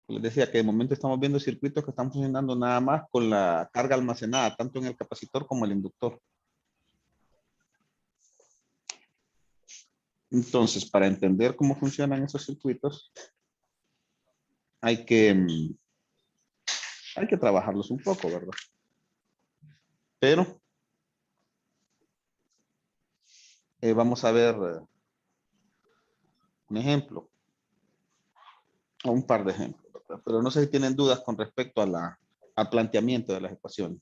Les decía que de momento estamos viendo circuitos que están funcionando nada más con la carga almacenada, tanto en el capacitor como el inductor. Entonces, para entender cómo funcionan esos circuitos, hay que trabajarlos un poco, ¿verdad? Pero vamos a ver un ejemplo, o un par de ejemplos, ¿verdad? Pero no sé si tienen dudas con respecto a al planteamiento de las ecuaciones.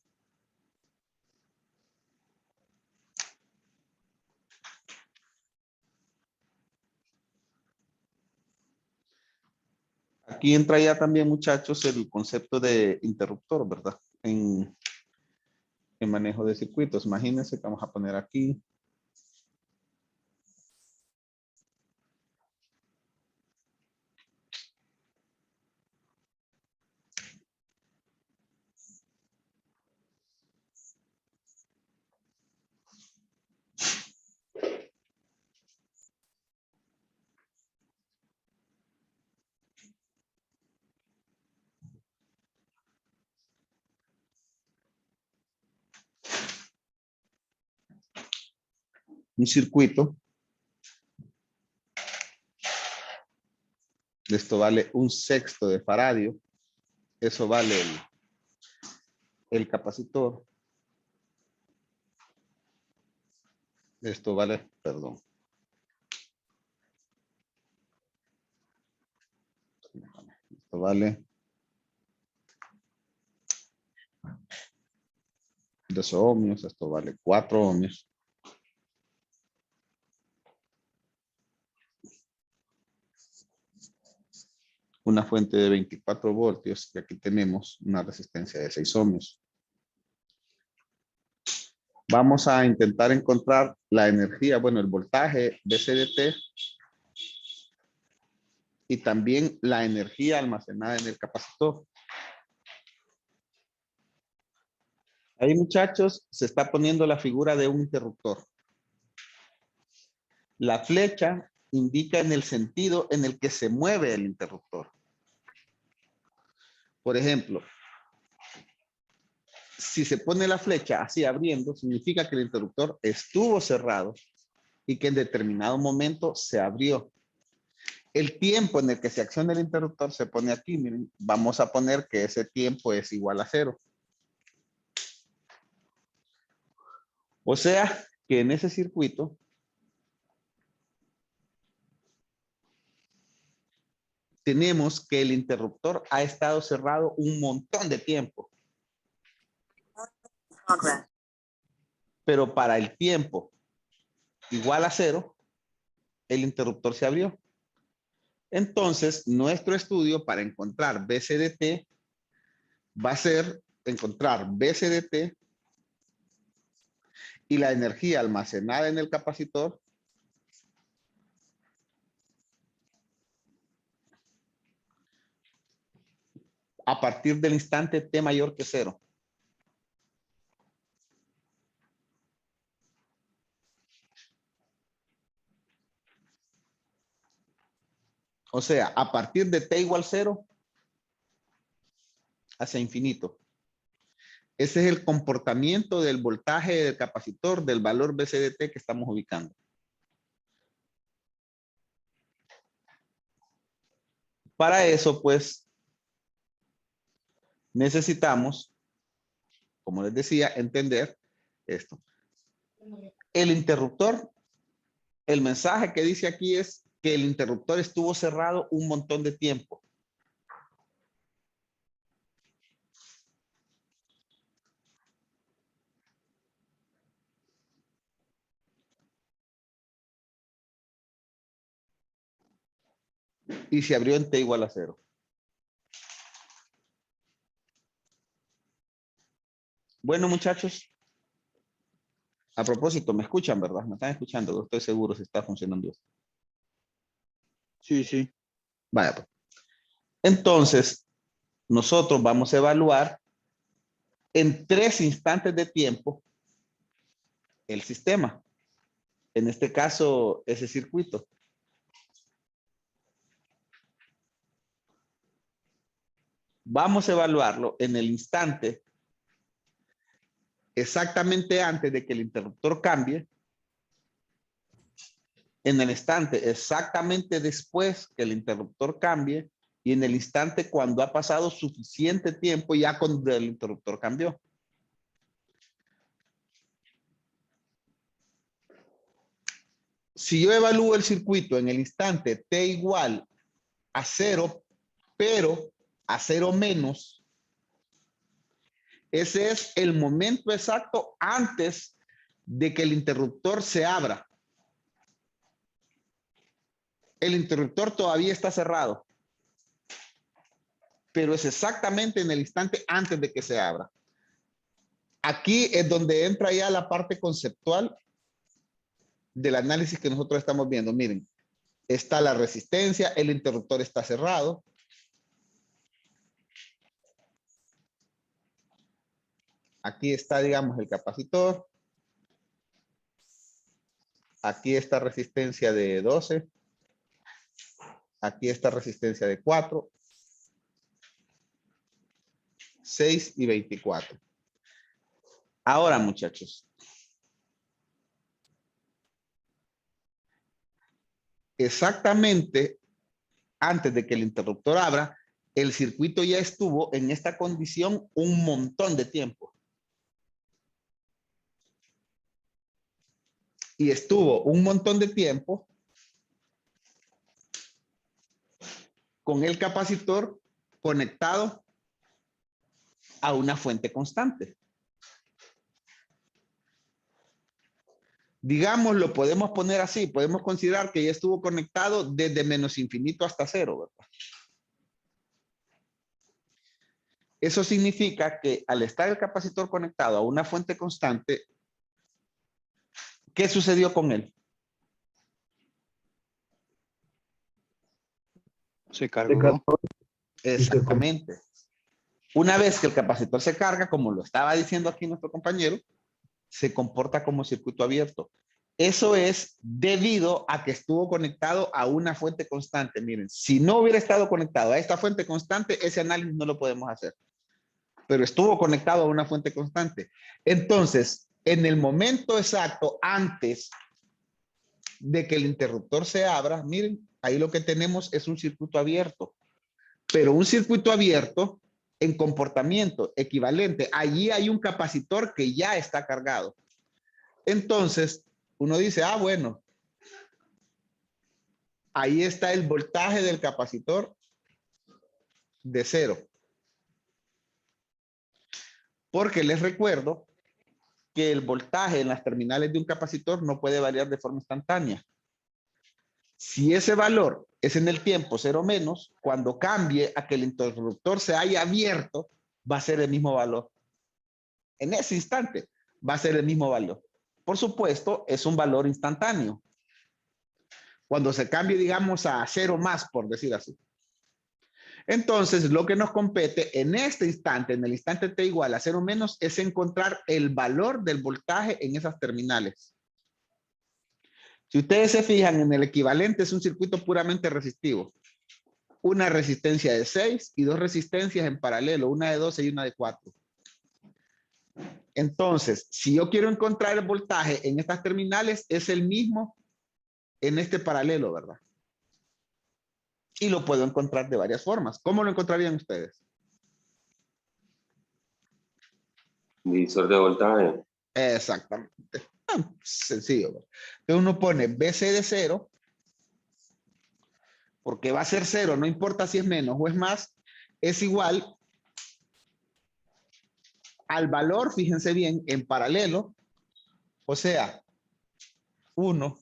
Aquí entra ya también, muchachos, el concepto de interruptor, ¿verdad? En manejo de circuitos. Imagínense que vamos a poner aquí. Un circuito. Esto vale 1/6 de faradio. Eso vale el capacitor. Esto vale, perdón. Esto vale 2 ohmios. Esto vale 4 ohmios. Una fuente de 24 voltios. Y aquí tenemos una resistencia de 6 ohmios. Vamos a intentar encontrar la energía, bueno, el voltaje DC/DC y también la energía almacenada en el capacitor. Ahí, muchachos, se está poniendo la figura de un interruptor. La flecha indica en el sentido en el que se mueve el interruptor. Por ejemplo, si se pone la flecha así abriendo, significa que el interruptor estuvo cerrado y que en determinado momento se abrió. El tiempo en el que se acciona el interruptor se pone aquí. Miren, vamos a poner que ese tiempo es igual a 0. O sea, que en ese circuito tenemos que el interruptor ha estado cerrado un montón de tiempo. Pero para el tiempo igual a 0, el interruptor se abrió. Entonces, nuestro estudio para encontrar BCDT va a ser encontrar BCDT y la energía almacenada en el capacitor a partir del instante T mayor que 0. O sea, a partir de T igual 0 hacia infinito. Ese es el comportamiento del voltaje del capacitor del valor BCDT que estamos ubicando. Para eso, pues, necesitamos, como les decía, entender esto. El interruptor, el mensaje que dice aquí es que el interruptor estuvo cerrado un montón de tiempo. Y se abrió en T igual a 0. Bueno, muchachos. A propósito, me escuchan, ¿verdad? Me están escuchando. No estoy seguro si está funcionando esto. Sí, sí. Vaya, pues. Entonces, nosotros vamos a evaluar en 3 instantes de tiempo el sistema. En este caso, ese circuito. vamos a evaluarlo en el instante exactamente antes de que el interruptor cambie, en el instante exactamente después que el interruptor cambie y en el instante cuando ha pasado suficiente tiempo ya cuando el interruptor cambió. Si yo evalúo el circuito en el instante t igual a 0, pero a 0 menos, ese es el momento exacto antes de que el interruptor se abra. El interruptor todavía está cerrado, pero es exactamente en el instante antes de que se abra. Aquí es donde entra ya la parte conceptual del análisis que nosotros estamos viendo. Miren, está la resistencia, el interruptor está cerrado. Aquí está, digamos, el capacitor. Aquí está resistencia de 12. Aquí está resistencia de 4, 6 y 24. Ahora, muchachos, exactamente antes de que el interruptor abra, el circuito ya estuvo en esta condición un montón de tiempo. Y estuvo un montón de tiempo con el capacitor conectado a una fuente constante. Digamos, lo podemos poner así, podemos considerar que ya estuvo conectado desde menos infinito hasta cero, ¿verdad? Eso significa que al estar el capacitor conectado a una fuente constante, ¿qué sucedió con él? Se cargó. Exactamente. Una vez que el capacitor se carga, como lo estaba diciendo aquí nuestro compañero, se comporta como circuito abierto. Eso es debido a que estuvo conectado a una fuente constante. Miren, si no hubiera estado conectado a esta fuente constante, ese análisis no lo podemos hacer. Pero estuvo conectado a una fuente constante. Entonces, en el momento exacto, antes de que el interruptor se abra, miren, ahí lo que tenemos es un circuito abierto. Pero un circuito abierto en comportamiento equivalente, allí hay un capacitor que ya está cargado. Entonces, uno dice, ah, bueno, ahí está el voltaje del capacitor de 0. Porque les recuerdo que el voltaje en las terminales de un capacitor no puede variar de forma instantánea. Si ese valor es en el tiempo 0 menos, cuando cambie a que el interruptor se haya abierto, va a ser el mismo valor. En ese instante va a ser el mismo valor. Por supuesto, es un valor instantáneo. Cuando se cambie, digamos, a 0 más, por decir así. Entonces, lo que nos compete en este instante, en el instante t igual a 0 menos, es encontrar el valor del voltaje en esas terminales. Si ustedes se fijan, en el equivalente es un circuito puramente resistivo. Una resistencia de 6 y dos resistencias en paralelo, una de 12 y una de 4. Entonces, si yo quiero encontrar el voltaje en estas terminales, es el mismo en este paralelo, ¿verdad? Y lo puedo encontrar de varias formas. ¿Cómo lo encontrarían ustedes? Divisor de voltaje. Exactamente. Sencillo, ¿verdad? Entonces uno pone BC de 0, porque va a ser 0, no importa si es menos o es más, es igual al valor, fíjense bien, en paralelo, o sea, 1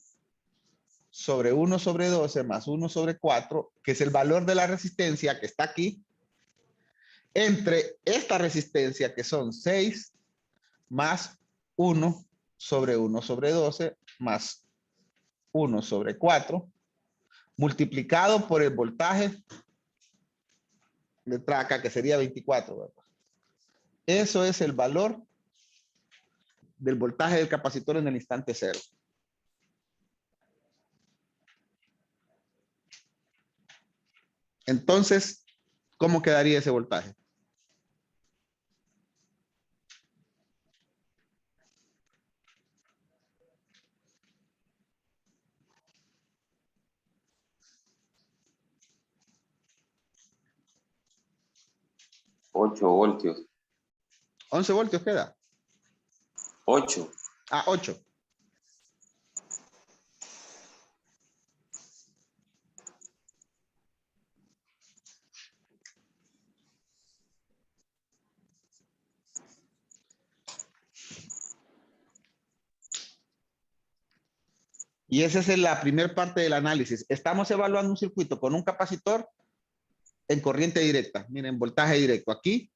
sobre 1 sobre 12 más 1 sobre 4, que es el valor de la resistencia que está aquí, entre esta resistencia que son 6 más 1 sobre 1 sobre 12 más 1 sobre 4, multiplicado por el voltaje de traca, que sería 24, ¿verdad? Eso es el valor del voltaje del capacitor en el instante 0. Entonces, ¿Cómo quedaría ese voltaje? Ocho voltios. 11 voltios queda. 8. Ah, 8. Y esa es la primera parte del análisis. Estamos evaluando un circuito con un capacitor en corriente directa. Miren, voltaje directo. Aquí,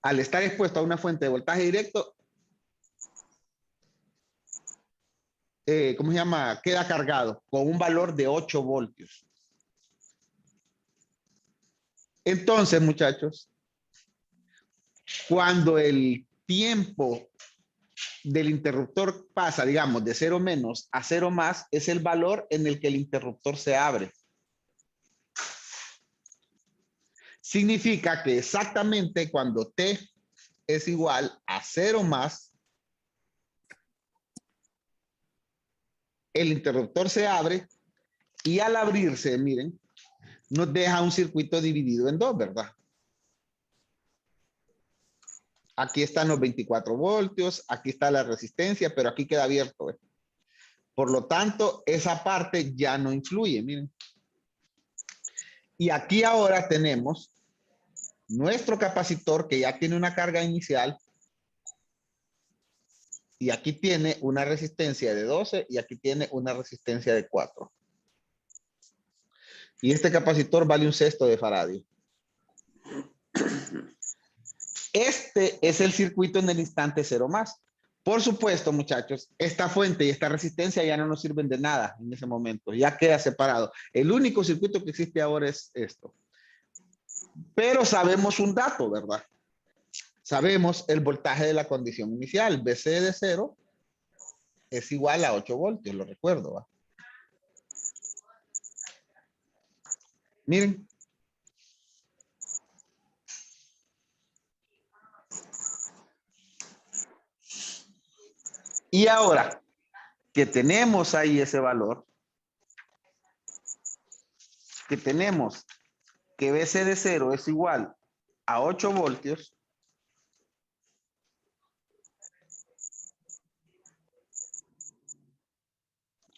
al estar expuesto a una fuente de voltaje directo, ¿cómo se llama? Queda cargado con un valor de 8 voltios. Entonces, muchachos, cuando el tiempo del interruptor pasa, digamos, de 0 menos a 0 más, es el valor en el que el interruptor se abre. Significa que exactamente cuando T es igual a 0 más, el interruptor se abre y al abrirse, miren, nos deja un circuito dividido en dos, ¿verdad? Aquí están los 24 voltios, aquí está la resistencia, pero aquí queda abierto. Por lo tanto, esa parte ya no influye, miren. Y aquí ahora tenemos nuestro capacitor que ya tiene una carga inicial y aquí tiene una resistencia de 12 y aquí tiene una resistencia de 4. Y este capacitor vale un sexto de faradio. Este es el circuito en el instante 0 más. Por supuesto, muchachos, esta fuente y esta resistencia ya no nos sirven de nada en ese momento. Ya queda separado. El único circuito que existe ahora es esto. Pero sabemos un dato, ¿verdad? Sabemos el voltaje de la condición inicial. BC de 0 es igual a 8 voltios, lo recuerdo, ¿va? Miren. Y ahora que tenemos ahí ese valor, que tenemos que BC de 0 es igual a 8 voltios,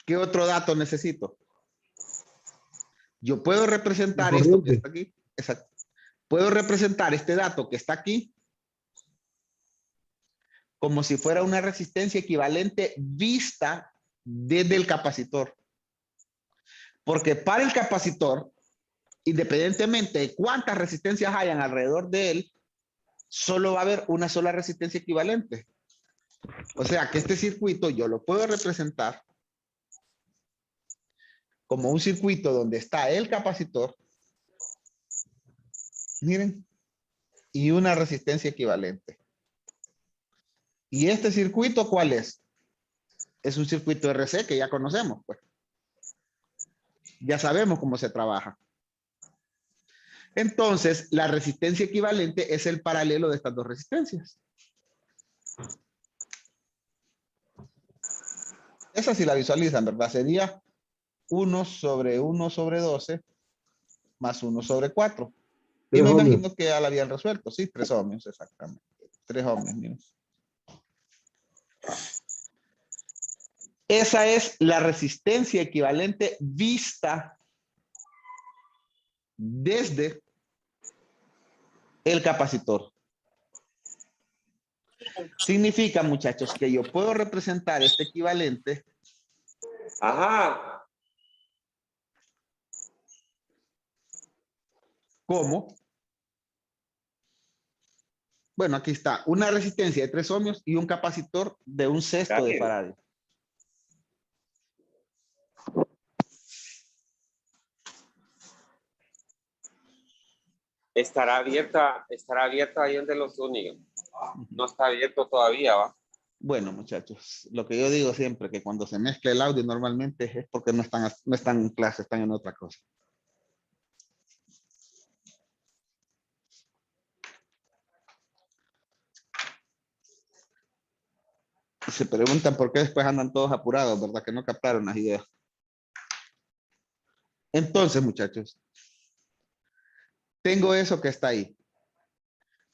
¿qué otro dato necesito? Yo puedo representar esto que está aquí. Exacto. Puedo representar este dato que está aquí como si fuera una resistencia equivalente vista desde el capacitor. Porque para el capacitor, independientemente de cuántas resistencias hayan alrededor de él, solo va a haber una sola resistencia equivalente. O sea que este circuito yo lo puedo representar como un circuito donde está el capacitor, miren, y una resistencia equivalente. ¿Y este circuito cuál es? Es un circuito RC que ya conocemos, pues. Ya sabemos cómo se trabaja. Entonces, la resistencia equivalente es el paralelo de estas dos resistencias. Esa sí la visualizan, ¿verdad? Sería 1 sobre 1 sobre 12 más 1 sobre 4. Y me imagino que ya la habían resuelto. Sí, 3 ohmios, exactamente. 3 ohmios, miren. Esa es la resistencia equivalente vista desde el capacitor. Significa, muchachos, que yo puedo representar este equivalente como, bueno, aquí está, una resistencia de 3 ohmios y un capacitor de un sexto de faradio. Estará abierta ahí donde los únicos. No está abierto todavía, ¿va? Bueno, muchachos, lo que yo digo siempre, que cuando se mezcla el audio normalmente es porque no están en clase, están en otra cosa. Se preguntan por qué después andan todos apurados, ¿verdad? Que no captaron las ideas. Entonces, muchachos, tengo eso que está ahí.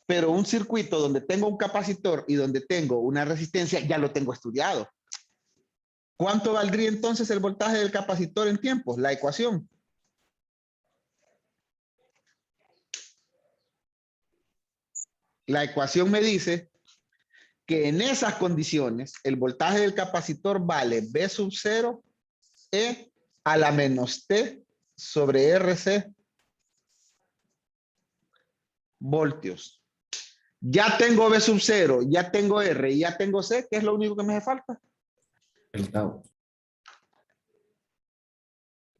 Pero un circuito donde tengo un capacitor y donde tengo una resistencia, ya lo tengo estudiado. ¿Cuánto valdría entonces el voltaje del capacitor en tiempos? La ecuación. La ecuación me dice que en esas condiciones el voltaje del capacitor vale V sub 0 E a la menos T sobre RC voltios. Ya tengo V sub 0, ya tengo R y ya tengo C, ¿qué es lo único que me hace falta? El tau.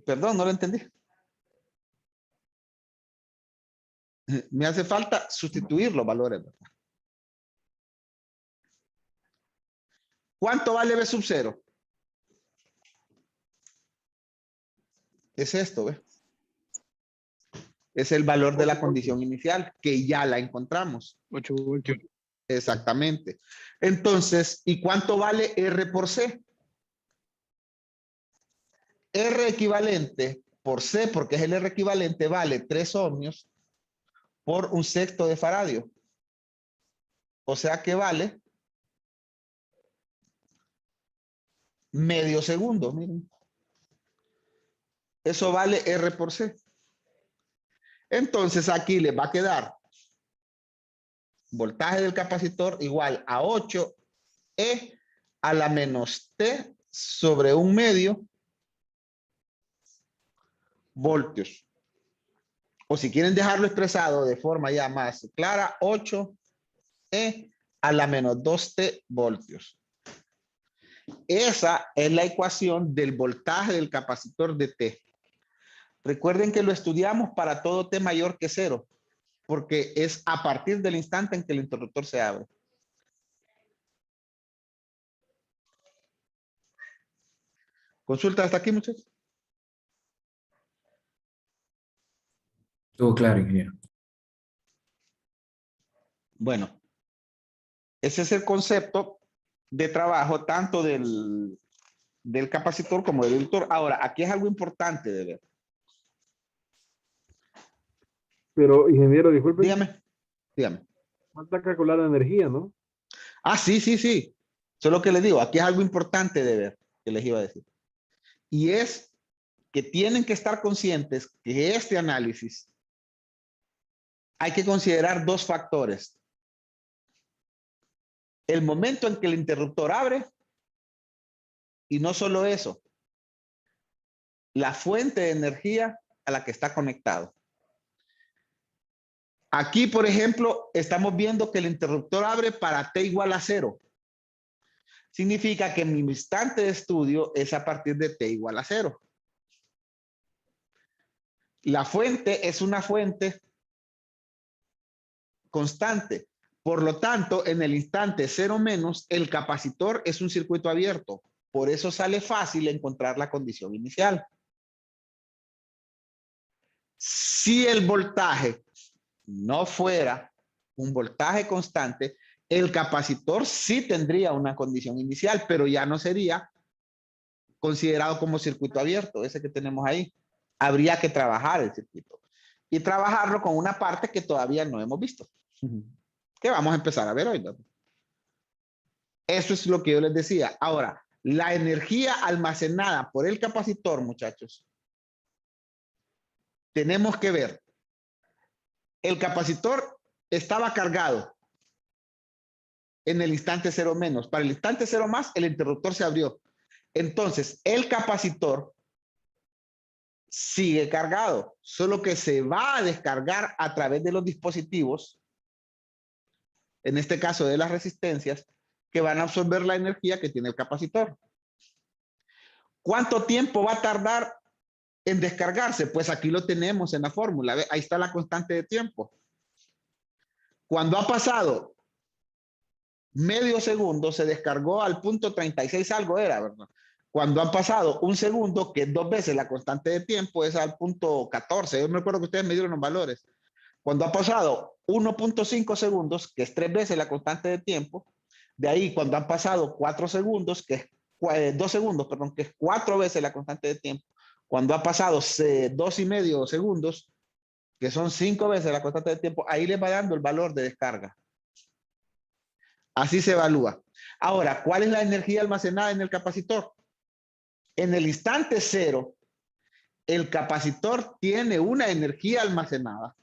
Perdón, no lo entendí. Me hace falta sustituir los valores, ¿verdad? ¿Cuánto vale V sub 0? Es esto, ¿ves? Es el valor de la condición inicial, que ya la encontramos. 8 voltios. Exactamente. Entonces, ¿y cuánto vale R por C? R equivalente por C, porque es el R equivalente, vale 3 ohmios por un sexto de faradio. O sea que vale medio segundo, miren. Eso vale R por C. Entonces aquí les va a quedar voltaje del capacitor igual a 8 E a la menos T sobre un medio voltios. O si quieren dejarlo expresado de forma ya más clara, 8 E a la menos 2T voltios. Esa es la ecuación del voltaje del capacitor de T. Recuerden que lo estudiamos para todo T mayor que 0, porque es a partir del instante en que el interruptor se abre. ¿Consulta hasta aquí, muchachos? Todo claro, ingeniero. Bueno, ese es el concepto de trabajo tanto del capacitor como del inductor. Ahora, aquí es algo importante de ver. Pero, ingeniero, disculpe, Dígame. falta calcular la energía, ¿no? Ah, sí. Eso es lo que les digo. Aquí es algo importante de ver, que les iba a decir. Y es que tienen que estar conscientes que este análisis hay que considerar dos factores. El momento en que el interruptor abre y no solo eso, la fuente de energía a la que está conectado. Aquí, por ejemplo, estamos viendo que el interruptor abre para T igual a 0. Significa que mi instante de estudio es a partir de T igual a 0. La fuente es una fuente constante. Por lo tanto, en el instante 0 menos, el capacitor es un circuito abierto. Por eso sale fácil encontrar la condición inicial. Si el voltaje no fuera un voltaje constante, el capacitor sí tendría una condición inicial, pero ya no sería considerado como circuito abierto, ese que tenemos ahí. Habría que trabajar el circuito y trabajarlo con una parte que todavía no hemos visto, que vamos a empezar a ver hoy, ¿no? Eso es lo que yo les decía. Ahora, la energía almacenada por el capacitor, muchachos, tenemos que ver. El capacitor estaba cargado en el instante 0 menos. Para el instante 0 más, el interruptor se abrió. Entonces, el capacitor sigue cargado, solo que se va a descargar a través de los dispositivos, en este caso de las resistencias, que van a absorber la energía que tiene el capacitor. ¿Cuánto tiempo va a tardar en descargarse? Pues aquí lo tenemos en la fórmula. Ahí está la constante de tiempo. Cuando ha pasado medio segundo, se descargó al punto 36 algo era, ¿verdad? Cuando han pasado un segundo, que es 2 veces la constante de tiempo, es al punto 14. Yo me acuerdo que ustedes me dieron los valores. Cuando ha pasado 1.5 segundos, que es 3 veces la constante de tiempo, De ahí, cuando han pasado 4 segundos, que es 2 segundos, perdón, que es 4 veces la constante de tiempo. Cuando ha pasado 2,5 segundos, que son 5 veces la constante de tiempo, ahí le va dando el valor de descarga. Así se evalúa. Ahora, ¿cuál es la energía almacenada en el capacitor? En el instante cero, el capacitor tiene una energía almacenada.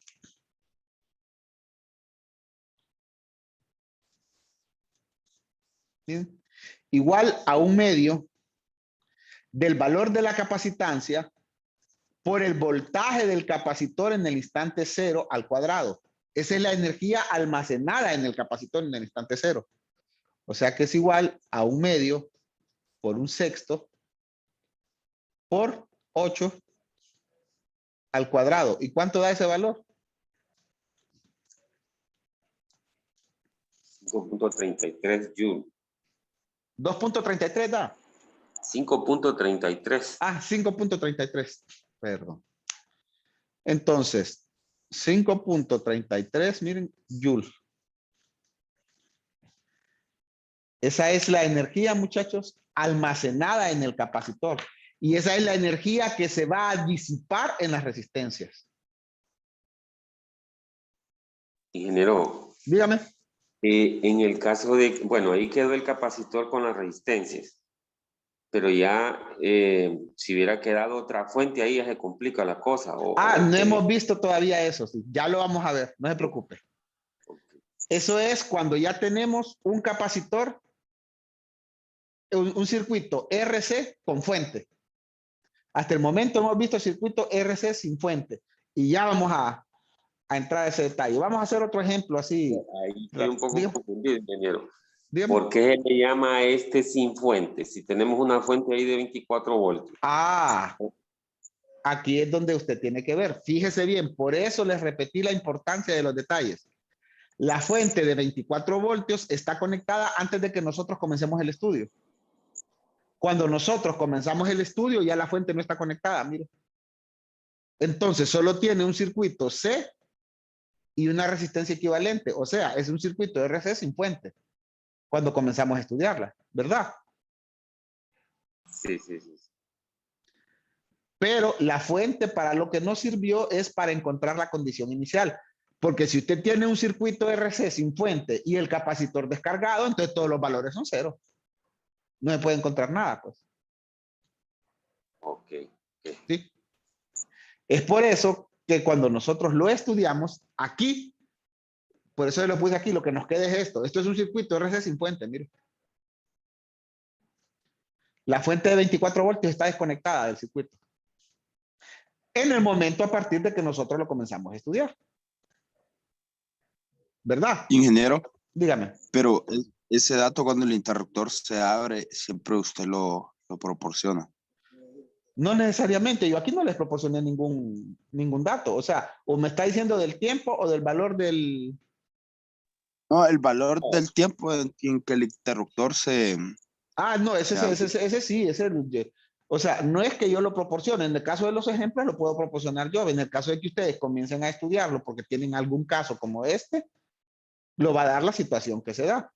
¿Bien? Igual a un medio del valor de la capacitancia por el voltaje del capacitor en el instante cero al cuadrado. Esa es la energía almacenada en el capacitor en el instante cero. O sea que es igual a un medio por un sexto por 8 al cuadrado. ¿Y cuánto da ese valor? 5.33 joules. 2.33 da. 5.33. Ah, 5.33. Perdón. Entonces, 5.33, miren, joule. Esa es la energía, muchachos, almacenada en el capacitor. Y esa es la energía que se va a disipar en las resistencias. Ingeniero, Dígame. en el caso de, bueno, ahí quedó el capacitor con las resistencias, pero ya si hubiera quedado otra fuente ahí ya se complica la cosa. No hemos visto todavía eso. Sí. Ya lo vamos a ver, no se preocupe. Eso es cuando ya tenemos un capacitor, un circuito RC con fuente. Hasta el momento hemos visto el circuito RC sin fuente. Y ya vamos a entrar a ese detalle. Vamos a hacer otro ejemplo así. Ahí estoy un poco confundido, ingeniero. Dígame. ¿Por qué se le llama a este sin fuente? Si tenemos una fuente ahí de 24 voltios. Aquí es donde usted tiene que ver. Fíjese bien, por eso les repetí la importancia de los detalles. La fuente de 24 voltios está conectada antes de que nosotros comencemos el estudio. Cuando nosotros comenzamos el estudio, ya la fuente no está conectada, mire. Entonces, solo tiene un circuito C y una resistencia equivalente. O sea, es un circuito RC sin fuente. Cuando comenzamos a estudiarla, ¿verdad? Sí, sí, sí. Pero la fuente para lo que nos sirvió es para encontrar la condición inicial. Porque si usted tiene un circuito RC sin fuente y el capacitor descargado, entonces todos los valores son cero. No se puede encontrar nada, pues. Ok. ¿Sí? Es por eso que cuando nosotros lo estudiamos, aquí, por eso yo lo puse aquí, lo que nos queda es esto. Esto es un circuito RC sin fuente, mire. La fuente de 24 voltios está desconectada del circuito. En el momento a partir de que nosotros lo comenzamos a estudiar. ¿Verdad? Ingeniero, Dígame. pero ese dato cuando el interruptor se abre, siempre usted lo proporciona. No necesariamente, yo aquí no les proporcioné ningún dato. O sea, o me está diciendo del tiempo o del valor del... No, el valor del tiempo en que el interruptor se No, ese sí, o sea, no es que yo lo proporcione. En el caso de los ejemplos lo puedo proporcionar yo. En el caso de que ustedes comiencen a estudiarlo porque tienen algún caso como este, lo va a dar la situación que se da.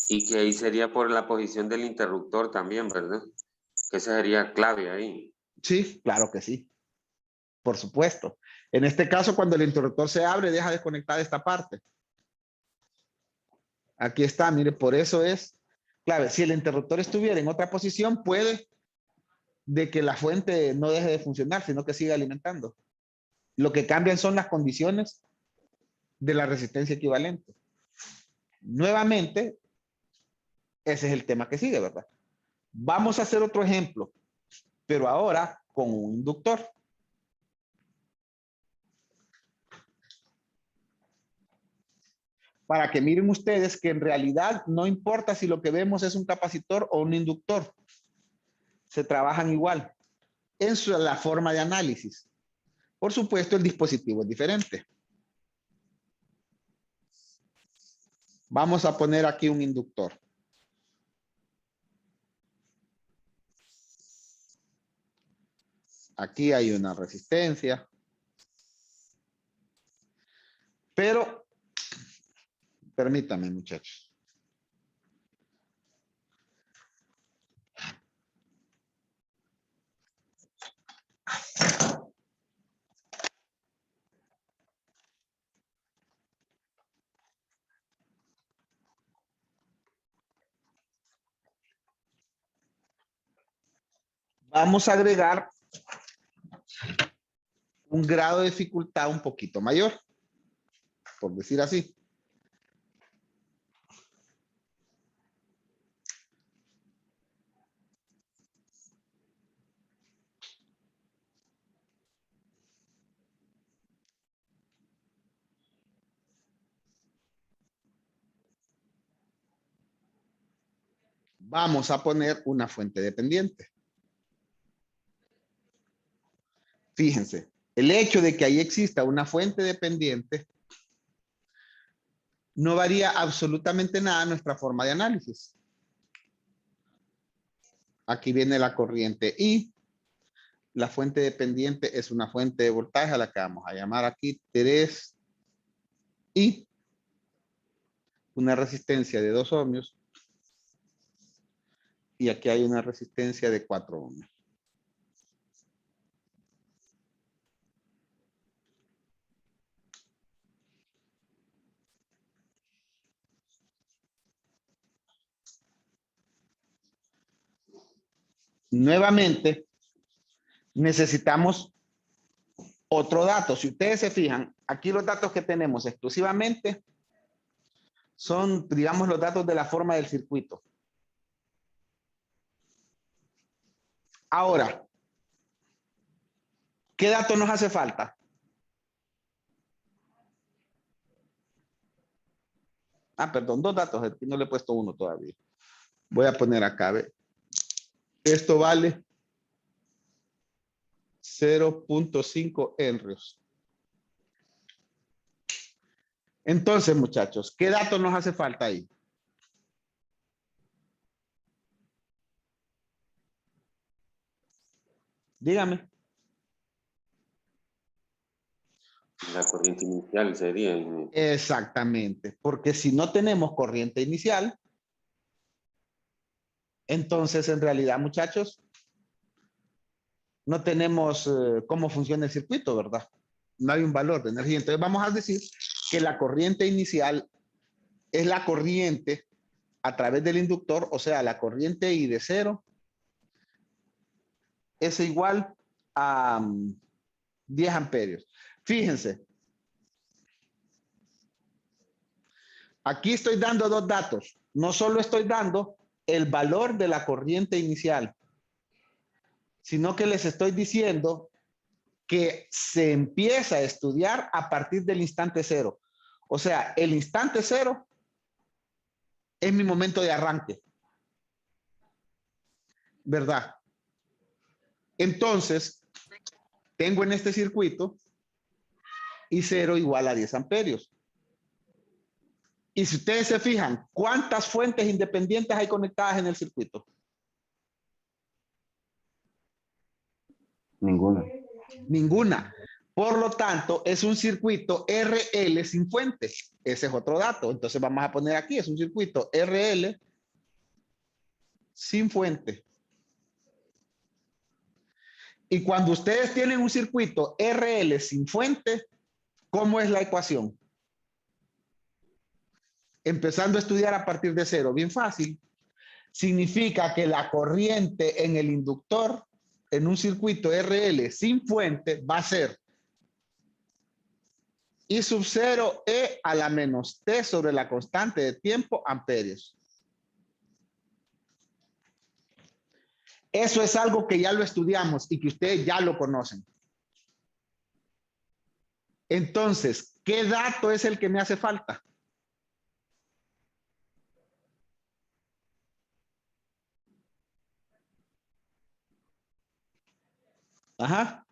Y que ahí sería por la posición del interruptor también, ¿verdad? Que esa sería clave ahí. Sí, claro que sí. Por supuesto. En este caso, cuando el interruptor se abre, deja desconectada esta parte. Aquí está, mire, por eso es clave. Si el interruptor estuviera en otra posición, puede de que la fuente no deje de funcionar, sino que siga alimentando. Lo que cambian son las condiciones de la resistencia equivalente. Nuevamente, ese es el tema que sigue, ¿verdad? Vamos a hacer otro ejemplo, pero ahora con un inductor. Para que miren ustedes que en realidad no importa si lo que vemos es un capacitor o un inductor. Se trabajan igual en la forma de análisis. Por supuesto, el dispositivo es diferente. Vamos a poner aquí un inductor. Aquí hay una resistencia. Pero Permítame, muchachos. Vamos a agregar un grado de dificultad un poquito mayor, por decir así. Vamos a poner una fuente dependiente. Fíjense, el hecho de que ahí exista una fuente dependiente no varía absolutamente nada nuestra forma de análisis. Aquí viene la corriente I. La fuente dependiente es una fuente de voltaje a la que vamos a llamar aquí 3I. Una resistencia de 2 ohmios. Y aquí hay una resistencia de 4 ohmios. Nuevamente, necesitamos otro dato. Si ustedes se fijan, aquí los datos que tenemos exclusivamente son, digamos, los datos de la forma del circuito. Ahora, ¿qué dato nos hace falta? Ah, perdón, 2 datos. Aquí no le he puesto uno todavía. Voy a poner acá, ¿ve? Esto vale 0.5 henrios. Entonces, muchachos, ¿qué dato nos hace falta ahí? Dígame. La corriente inicial sería. Exactamente, porque si no tenemos corriente inicial, entonces en realidad, muchachos, no tenemos cómo funciona el circuito, ¿verdad? No hay un valor de energía. Entonces vamos a decir que la corriente inicial es la corriente a través del inductor, o sea, la corriente I de 0 es igual a 10 amperios. Fíjense. Aquí estoy dando 2 datos. No solo estoy dando el valor de la corriente inicial, sino que les estoy diciendo que se empieza a estudiar a partir del instante 0. O sea, el instante 0 es mi momento de arranque. ¿Verdad? Entonces, tengo en este circuito I0 igual a 10 amperios. Y si ustedes se fijan, ¿cuántas fuentes independientes hay conectadas en el circuito? Ninguna. Ninguna. Por lo tanto, es un circuito RL sin fuente. Ese es otro dato. Entonces vamos a poner aquí, es un circuito RL sin fuente. Y cuando ustedes tienen un circuito RL sin fuente, ¿cómo es la ecuación? Empezando a estudiar a partir de 0. Bien fácil. Significa que la corriente en el inductor en un circuito RL sin fuente va a ser I sub 0 E a la menos T sobre la constante de tiempo amperios. Eso es algo que ya lo estudiamos y que ustedes ya lo conocen. Entonces, ¿qué dato es el que me hace falta? Ajá.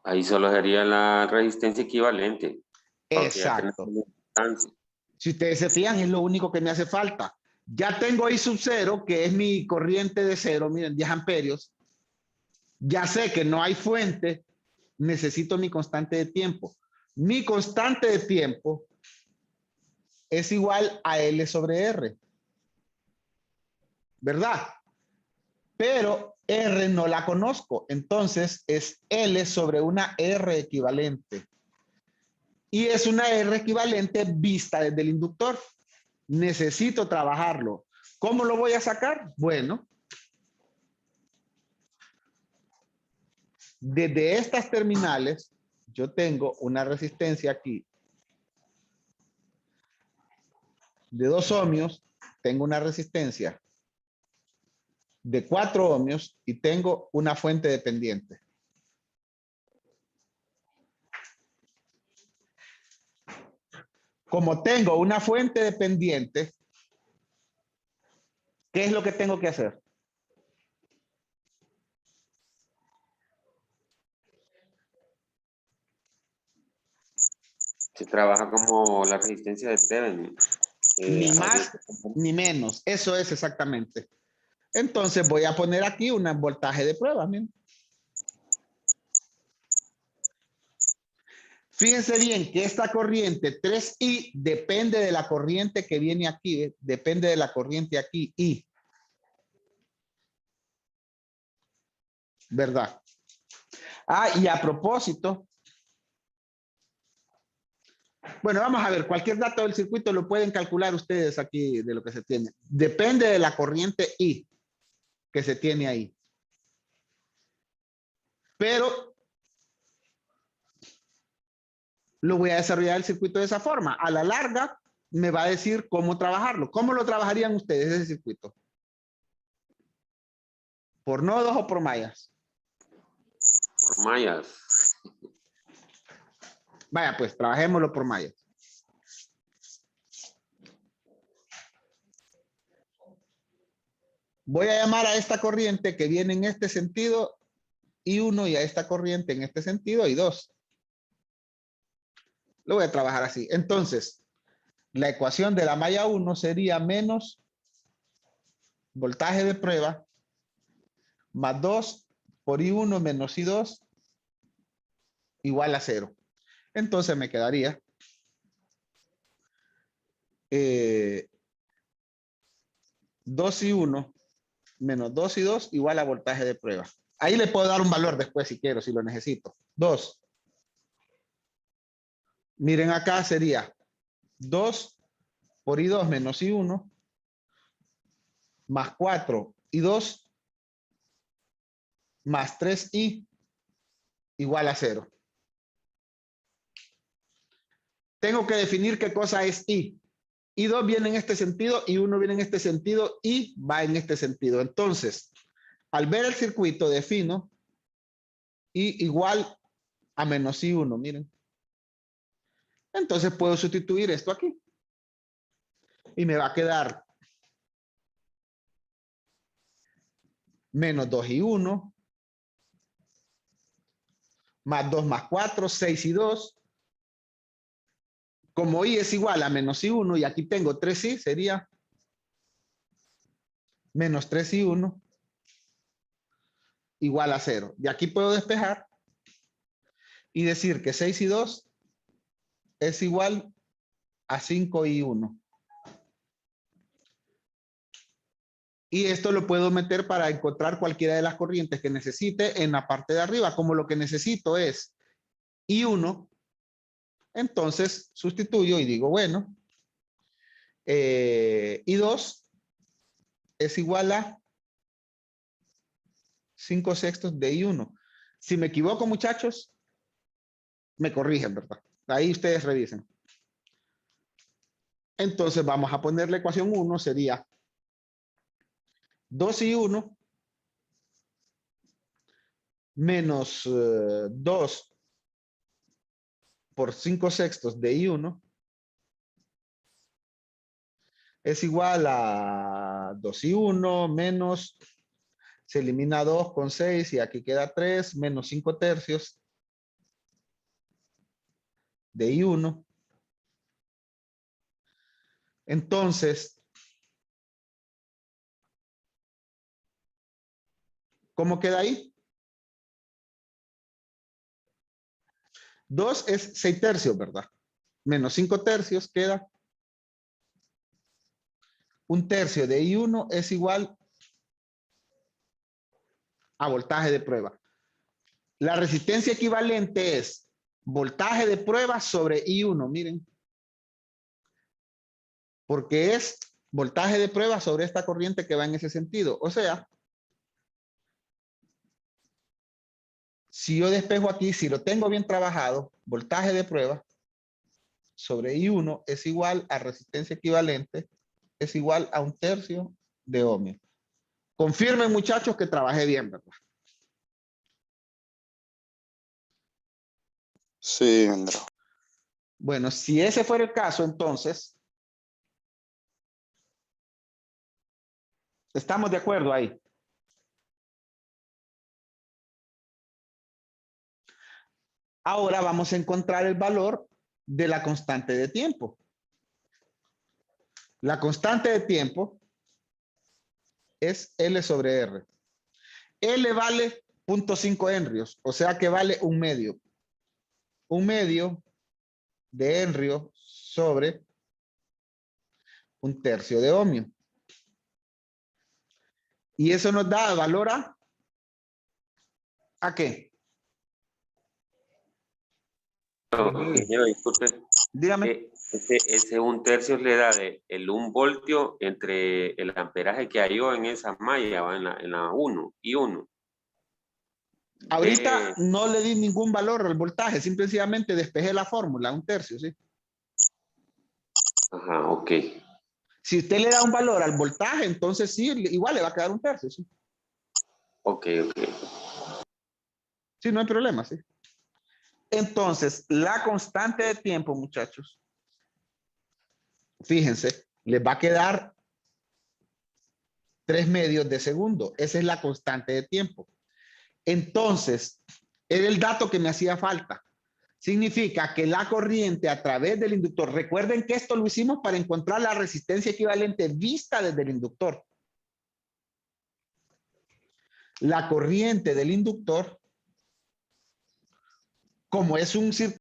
Ahí solo sería la resistencia equivalente. Exacto. Si ustedes se fijan, es lo único que me hace falta. Ya tengo I sub 0, que es mi corriente de 0, miren, 10 amperios. Ya sé que no hay fuente, necesito mi constante de tiempo. Mi constante de tiempo es igual a L sobre R. ¿Verdad? Pero R no la conozco. Entonces es L sobre una R equivalente. Y es una R equivalente vista desde el inductor. Necesito trabajarlo. ¿Cómo lo voy a sacar? Bueno, desde estas terminales, yo tengo una resistencia aquí de 2 ohmios, tengo una resistencia de 4 ohmios y tengo una fuente dependiente. Como tengo una fuente dependiente, ¿qué es lo que tengo que hacer? Se trabaja como la resistencia de Thevenin. Ni más ni menos. Eso es exactamente. Entonces voy a poner aquí un voltaje de prueba. Miren. Fíjense bien que esta corriente 3I depende de la corriente que viene aquí. Depende de la corriente aquí, I. ¿Verdad? Ah, y a propósito, bueno, vamos a ver, cualquier dato del circuito lo pueden calcular ustedes aquí de lo que se tiene. Depende de la corriente I que se tiene ahí. Pero lo voy a desarrollar el circuito de esa forma. A la larga me va a decir cómo trabajarlo. ¿Cómo lo trabajarían ustedes ese circuito? ¿Por nodos o por mallas? Por mallas. Vaya, pues trabajémoslo por mallas. Voy a llamar a esta corriente que viene en este sentido I1 y a esta corriente en este sentido I2. Lo voy a trabajar así. Entonces, la ecuación de la malla 1 sería menos voltaje de prueba más 2 por I1 menos I2 igual a 0. Entonces me quedaría 2I1 menos 2I2 igual a voltaje de prueba. Ahí le puedo dar un valor después si quiero, si lo necesito. 2. Miren acá sería 2 por I2 menos I1 más 4 I2 más 3I igual a 0. Tengo que definir qué cosa es I. I2 viene en este sentido, I1 viene en este sentido, I va en este sentido. Entonces, al ver el circuito defino I igual a menos I1, miren. Entonces puedo sustituir esto aquí. Y me va a quedar menos 2I1 más 2 más 4, 6I2. Como I es igual a menos I1 y aquí tengo 3I, sería menos 3I1 igual a 0. Y aquí puedo despejar y decir que 6I2 es igual a 5I1. Y esto lo puedo meter para encontrar cualquiera de las corrientes que necesite en la parte de arriba. Como lo que necesito es I1, entonces sustituyo y digo, bueno, I2 es igual a 5/6 de I1. Si me equivoco, muchachos, me corrigen, ¿verdad? Ahí ustedes revisen. Entonces vamos a poner la ecuación 1, sería 2I1 menos 2 por 5/6 de I1 es igual a 2I1 menos, se elimina 2 con 6 y aquí queda 3 menos 5/3 de I1. Entonces, ¿cómo queda ahí? 2 es 6 tercios, ¿verdad? Menos 5 tercios queda 1 tercio de I1 es igual a voltaje de prueba. La resistencia equivalente es voltaje de prueba sobre I1, miren. Porque es voltaje de prueba sobre esta corriente que va en ese sentido. O sea, si yo despejo aquí, si lo tengo bien trabajado, voltaje de prueba sobre I1 es igual a resistencia equivalente, es igual a 1 tercio de ohmio. Confirmen, muchachos, que trabajé bien, ¿verdad? Sí, Andrés. Bueno, si ese fuera el caso, entonces, estamos de acuerdo ahí. Ahora vamos a encontrar el valor de la constante de tiempo. La constante de tiempo es L sobre R. L vale 0.5 henrios, o sea que vale 1 medio. 1 medio de henrio sobre 1 tercio de ohmio. Y eso nos da valor ¿a qué? No, ingeniero, disculpe. Dígame. Ese 1 tercio le da el 1 voltio entre el amperaje que halló en esa malla, ¿va? En la 1 y 1. Ahorita no le di ningún valor al voltaje, simplemente despejé la fórmula, 1 tercio, ¿sí? Ajá, ok. Si usted le da un valor al voltaje, entonces sí, igual le va a quedar 1 tercio, ¿sí? Ok. Sí, no hay problema, ¿sí? Entonces, la constante de tiempo, muchachos, fíjense, les va a quedar 3 medios de segundo. Esa es la constante de tiempo. Entonces, era el dato que me hacía falta. Significa que la corriente a través del inductor, recuerden que esto lo hicimos para encontrar la resistencia equivalente vista desde el inductor. La corriente del inductor, como es un circuito